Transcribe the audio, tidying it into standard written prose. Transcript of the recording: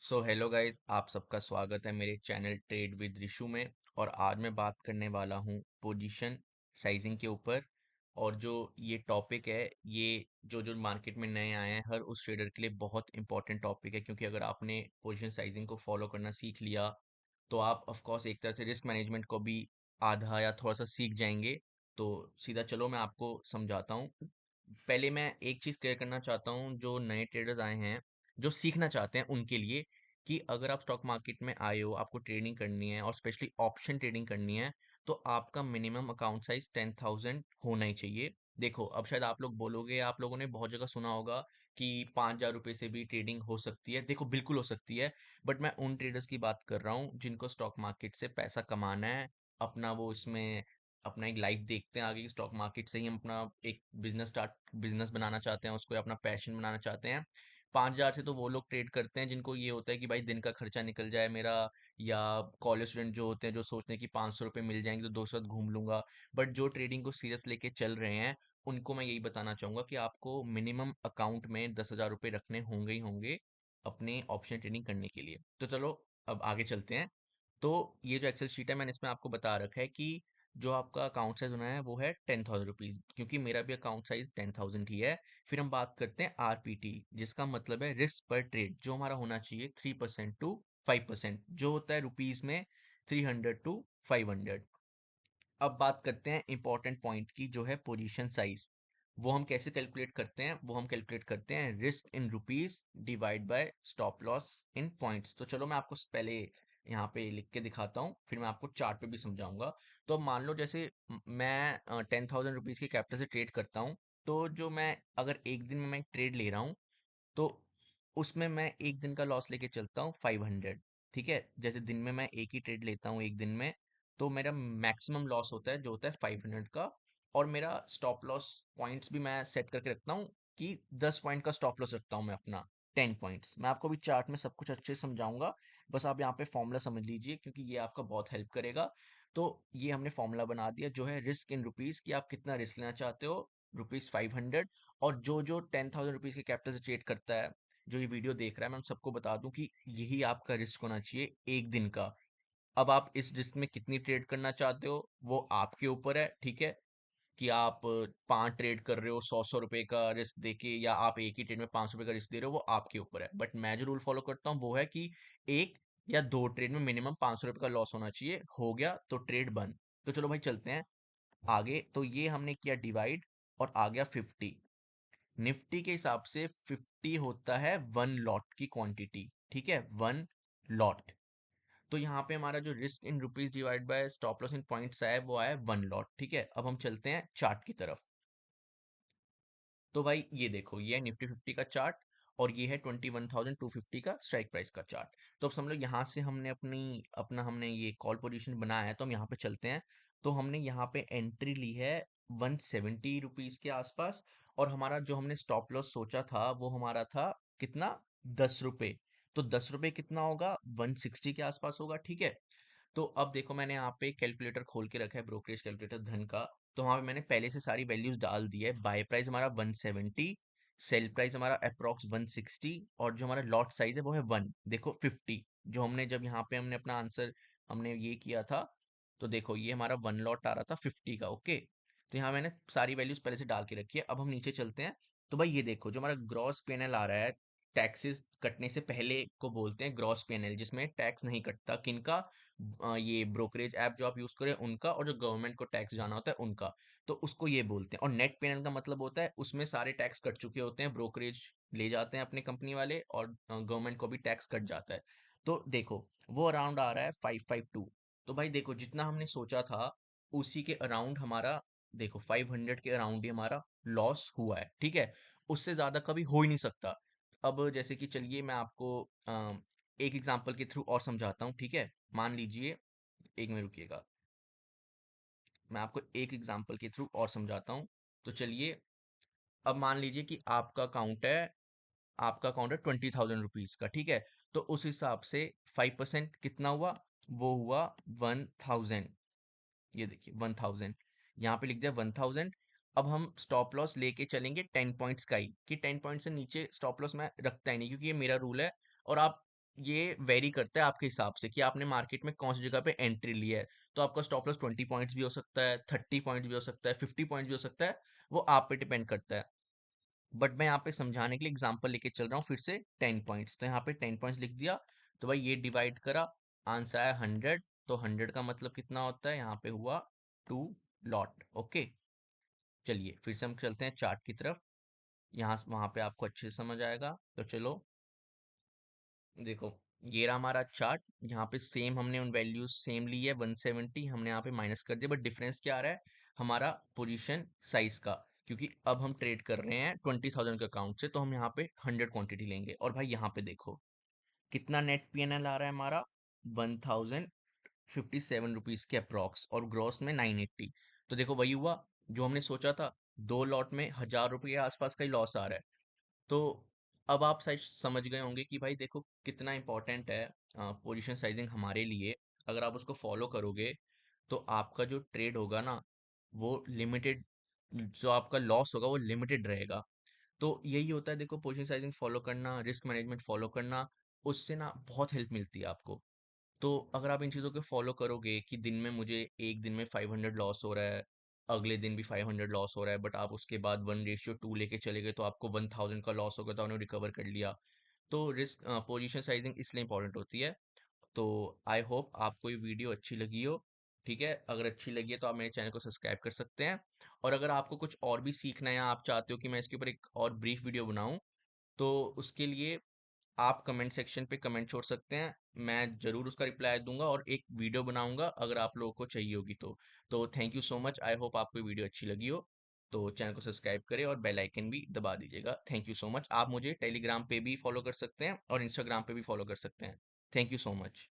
So hello guys, आप सबका स्वागत है मेरे चैनल ट्रेड विद ऋषु में। और आज मैं बात करने वाला हूँ पोजीशन साइजिंग के ऊपर। और जो ये टॉपिक है, ये जो जो मार्केट में नए आए हैं, हर उस ट्रेडर के लिए बहुत इंपॉर्टेंट टॉपिक है, क्योंकि अगर आपने पोजीशन साइजिंग को फॉलो करना सीख लिया तो आप ऑफ कोर्स एक तरह से रिस्क मैनेजमेंट को भी आधा या थोड़ा सा सीख जाएंगे। तो सीधा चलो मैं आपको समझाता हूँ। पहले मैं एक चीज़ क्लियर करना चाहता हूँ, जो नए ट्रेडर्स आए हैं, जो सीखना चाहते हैं उनके लिए, कि अगर आप स्टॉक मार्केट में आए हो, आपको ट्रेडिंग करनी है और स्पेशली ऑप्शन ट्रेडिंग करनी है, तो आपका मिनिमम अकाउंट साइज 10,000 होना ही चाहिए। देखो, अब शायद आप लोग बोलोगे, आप लोगों ने बहुत जगह सुना होगा कि 5,000 रुपये से भी ट्रेडिंग हो सकती है। देखो, बिल्कुल हो सकती है, बट मैं उन ट्रेडर्स की बात कर रहा हूँ जिनको स्टॉक मार्केट से पैसा कमाना है। अपना वो इसमें अपना एक लाइफ देखते हैं आगे की, स्टॉक मार्केट से ही हम अपना एक बिजनेस बनाना चाहते हैं, उसको अपना पैशन बनाना चाहते हैं। 5,000 से तो वो लोग ट्रेड करते हैं जिनको ये होता है कि भाई दिन का खर्चा निकल जाए मेरा, या कॉलेज स्टूडेंट जो होते हैं, जो सोचते हैं कि 500 रुपये मिल जाएंगे तो दोस्तों साथ घूम लूंगा। बट जो ट्रेडिंग को सीरियस लेके चल रहे हैं, उनको मैं यही बताना चाहूंगा कि आपको मिनिमम अकाउंट में 10,000 रुपये रखने होंगे ही होंगे अपने ऑप्शन ट्रेडिंग करने के लिए। तो चलो अब आगे चलते हैं। तो ये जो एक्सेल शीट है, मैंने इसमें आपको बता रखा है कि जो आपका अकाउंट साइज होना है वो है 10,000 रुपीज, क्योंकि मेरा भी अकाउंट साइज 10,000 ही है। फिर हम बात करते हैं आरपीटी, जिसका मतलब है रिस्क पर ट्रेड, जो हमारा होना चाहिए 3% टू 5%, जो होता है रुपीज में 300 टू 500। अब बात करते हैं इंपॉर्टेंट पॉइंट की, जो है पोजीशन साइज। वो हम कैसे कैलकुलेट करते हैं? वो हम कैलकुलेट करते हैं risk in rupees divide by stop loss in points. तो चलो मैं आपको पहले यहाँ पे लिख के दिखाता हूँ, फिर मैं आपको चार्ट पे भी समझाऊंगा। तो अब मान लो जैसे मैं 10,000 रुपीज के कैपिटल से ट्रेड करता हूँ। तो जो मैं अगर एक दिन में मैं ट्रेड ले रहा हूँ, तो उसमें मैं एक दिन का लॉस लेके चलता हूँ 500। ठीक है, जैसे दिन में मैं एक ही ट्रेड लेता हूँ एक दिन में, तो मेरा मैक्सिमम लॉस होता है जो होता है 500 का। और मेरा स्टॉप लॉस पॉइंट्स भी मैं सेट करके रखता हूँ कि 10 पॉइंट का स्टॉप लॉस रखता हूँ मैं अपना। 10 पॉइंट्स मैं आपको भी चार्ट में सब कुछ अच्छे से समझाऊंगा। बस आप यहाँ पे फॉर्मूला समझ लीजिए, क्योंकि ये आपका बहुत हेल्प करेगा। तो ये हमने फॉर्मूला बना दिया, जो है रिस्क इन रुपीज, कि आप कितना रिस्क लेना चाहते हो, रुपीज 500। और जो जो 10,000 रुपीज के कैपिटल से ट्रेड करता है, जो ये वीडियो देख रहा है, मैं उन सबको बता दूं कि यही आपका रिस्क होना चाहिए एक दिन का। अब आप इस रिस्क में कितनी ट्रेड करना चाहते हो वो आपके ऊपर है। ठीक है, कि आप 5 ट्रेड कर रहे हो 100-100 रुपए का रिस्क देके, या आप एक ही ट्रेड में 500 रुपए का रिस्क दे रहे हो, वो आपके ऊपर है। बट मैं जो रूल फॉलो करता हूँ वो है कि एक या दो ट्रेड में मिनिमम 500 रुपए का लॉस होना चाहिए। हो गया तो ट्रेड बंद। तो चलो भाई चलते हैं आगे। तो ये हमने किया डिवाइड, और आ गया 50। निफ्टी के हिसाब से 50 होता है वन लॉट की क्वांटिटी। ठीक है, वन लॉट। तो यहाँ पे हमारा जो risk in rupees divide by stop loss in points आया है, वो आया वन लॉट। ठीक है, अब हम चलते हैं चार्ट की तरफ। तो भाई ये देखो, ये है निफ्टी 50 का चार्ट, और ये है 21,250 का स्ट्राइक प्राइस का चार्ट। तो अब समझ लो, यहाँ से हमने हमने ये कॉल पोजीशन बनाया है, तो हम यहाँ पे चलते हैं। तो हमने यहाँ पे एंट्री ली है 170 रुपीज के आसपास, और हमारा जो हमने स्टॉप लॉस सोचा था वो हमारा था कितना, 10 रुपए। तो 10 रुपए कितना होगा, 160 के आसपास होगा। ठीक है, तो अब देखो, मैंने यहाँ पे कैलकुलेटर खोल के रखा है, ब्रोकरेज कैलकुलेटर धन का। तो वहाँ पे मैंने पहले से सारी वैल्यूज डाल दी है। बाय प्राइस हमारा 170, सेल प्राइस हमारा अप्रोक्स 160, और जो हमारा लॉट साइज है वो है 1, देखो 50। जो हमने जब यहाँ पे हमने अपना आंसर हमने ये किया था, तो देखो ये हमारा वन लॉट आ रहा था 50 का। ओके, तो यहाँ मैंने सारी वैल्यूज पहले से डाल के रखी है। अब हम नीचे चलते हैं। तो भाई ये देखो, जो हमारा ग्रॉस पीएनएल आ रहा है, टैक्सेस कटने से पहले को बोलते हैं ग्रॉस पीएनएल, जिसमें टैक्स नहीं कटता। किनका? ये ब्रोकरेज ऐप जो आप यूज करें उनका, और जो गवर्नमेंट को टैक्स जाना होता है उनका। तो उसको ये बोलते हैं। और नेट पेनल का मतलब होता है उसमें सारे टैक्स कट चुके होते हैं, ब्रोकरेज ले जाते हैं अपने कंपनी वाले, और गवर्नमेंट को भी टैक्स कट जाता है। तो देखो, वो अराउंड आ रहा है 552। तो भाई देखो, जितना हमने सोचा था उसी के अराउंड हमारा, देखो 500 के अराउंड ही हमारा लॉस हुआ है। ठीक है, उससे ज्यादा कभी हो ही नहीं सकता। अब जैसे कि चलिए मैं आपको एक एग्जांपल के थ्रू और समझाता हूँ। ठीक है, मान लीजिए, एक मिनट रुकिएगा, मैं आपको एक एग्जांपल के थ्रू और समझाता हूँ। तो चलिए, अब मान लीजिए कि आपका अकाउंट है 20,000 रुपीज का। ठीक है, तो उस हिसाब से 5% कितना हुआ, वो हुआ 1,000। ये देखिए 1,000, यहाँ पे लिख दिया 1,000। अब हम स्टॉप लॉस लेके चलेंगे 10 पॉइंट्स का ही, कि 10 पॉइंट से नीचे स्टॉप लॉस मैं रखता ही नहीं, क्योंकि ये मेरा रूल है। और आप ये वेरी करता है आपके हिसाब से कि आपने मार्केट में कौन सी जगह पे एंट्री ली है। तो आपका स्टॉप लॉस 20 पॉइंट्स भी हो सकता है, 30 पॉइंट्स भी हो सकता है, 50 पॉइंट्स भी हो सकता है। वो आप पे डिपेंड करता है। बट मैं यहाँ पे समझाने के लिए एग्जांपल लेके चल रहा हूँ फिर से 10 पॉइंट्स। तो यहाँ पे 10 पॉइंट्स लिख दिया। तो भाई ये डिवाइड करा, आंसर आया 100। तो 100 का मतलब कितना होता है, यहाँ पे हुआ 2 लॉट। ओके, चलिए फिर से हम चलते हैं चार्ट की तरफ। यहाँ वहां पे आपको अच्छे से समझ आएगा। तो चलो देखो, ये रहा हमारा चार्ट। यहाँ पे सेम हमने उन वैल्यूज सेम ली है, 170 हमने यहाँ पे माइनस कर दिया। बट डिफरेंस क्या आ रहा है, हमारा पोजीशन साइज का। क्योंकि अब हम ट्रेड कर रहे हैं 20,000 के अकाउंट से, तो हम यहाँ पे 100 क्वांटिटी लेंगे। और भाई यहाँ पे देखो कितना नेट पीएनएल आ रहा है हमारा, 1057 रुपीज के अप्रॉक्स, और ग्रॉस में 980। तो देखो वही हुआ जो हमने सोचा था, 2 लॉट में 1,000 रुपये के आसपास का ही लॉस आ रहा है। तो अब आप शायद समझ गए होंगे कि भाई देखो कितना इंपॉर्टेंट है पोजीशन साइजिंग हमारे लिए। अगर आप उसको फॉलो करोगे तो आपका जो ट्रेड होगा ना, वो लिमिटेड, जो आपका लॉस होगा वो लिमिटेड रहेगा। तो यही होता है, देखो पोजीशन साइजिंग फॉलो करना, रिस्क मैनेजमेंट फॉलो करना, उससे ना बहुत हेल्प मिलती है आपको। तो अगर आप इन चीज़ों को फॉलो करोगे कि दिन में मुझे एक दिन में 500 लॉस हो रहा है, अगले दिन भी 500 लॉस हो रहा है, बट आप उसके बाद 1:2 लेके चले गए तो आपको 1000 का लॉस हो गया तो आपने रिकवर कर लिया। तो रिस्क पोजीशन साइजिंग इसलिए इंपॉर्टेंट होती है। तो आई होप आपको ये वीडियो अच्छी लगी हो। ठीक है, अगर अच्छी लगी है तो आप मेरे चैनल को सब्सक्राइब कर सकते हैं। और अगर आपको कुछ और भी सीखना है या आप चाहते हो कि मैं इसके ऊपर एक और ब्रीफ वीडियो बनाऊं, तो उसके लिए आप कमेंट सेक्शन पे कमेंट छोड़ सकते हैं। मैं जरूर उसका रिप्लाई दूंगा और एक वीडियो बनाऊंगा अगर आप लोगों को चाहिए होगी तो thank you so much. I hope आपको ये वीडियो अच्छी लगी हो। तो चैनल को सब्सक्राइब करें और बेल आइकन भी दबा दीजिएगा। Thank you so much. आप मुझे टेलीग्राम पे भी फॉलो कर सकते हैं और इंस्टाग्राम पे भी फॉलो कर सकते हैं। Thank you so much.